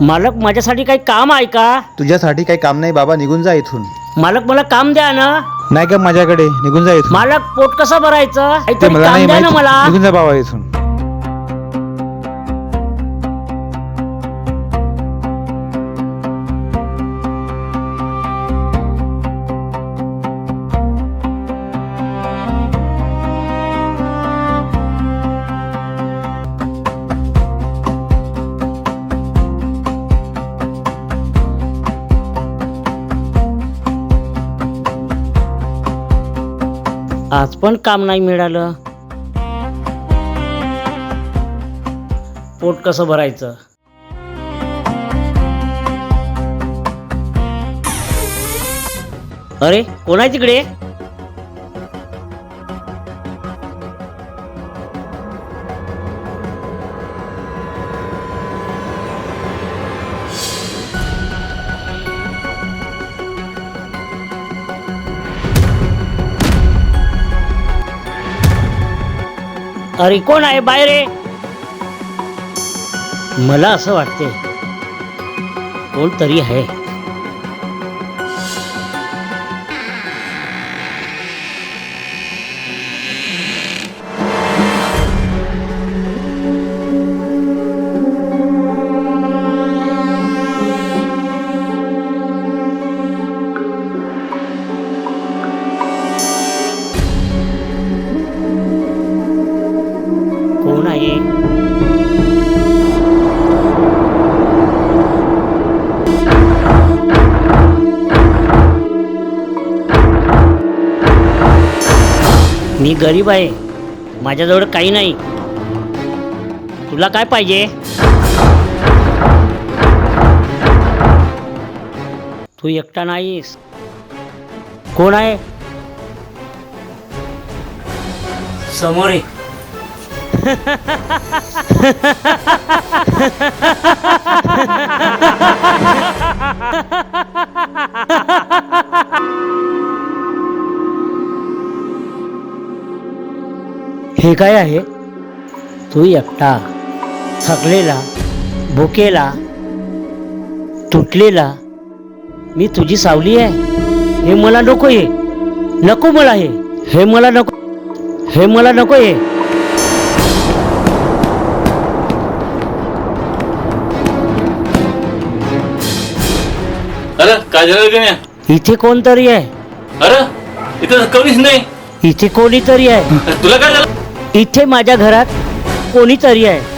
मालक माझ्यासाठी काही काम आहे का? तुझ्यासाठी काही काम नाही बाबा, निघून जा इथून. मालक मला काम द्या ना. नाही का माझ्याकडे, निघून जा इथून. मालक पोट कसं भरायचं? ते काहीतरी मला काम नाही द्या ना माहिती. मला. निघून जा बाबा इथून. आज पण काम नाही मिळालं. पोट कसं भरायचं? अरे कोण आहे तिकडे? अरे कोण आहे बाहेर रे? मला असं वाटते कोणतरी आहे. कोण आहे? मी गरीब आहे, माझ्याजवळ काही नाही. तुला काय पाहिजे? तू एकटा नाहीस. कोण आहे? समोर ये. हे काय आहे? तू एकटा, थकलेला, भुकेला, तुटलेला. मी तुझी सावली आहे. हे मला नको. हे नको मला. हे मला नको. हे मला नको. हे अरे काय झालं गण्या? इथे कोणतरी आहे. अरे इथं कधीच नाही. इथे कोणीतरी आहे. तुला काय झालं? इथे माझ्या घरात कोणीतरी आहे.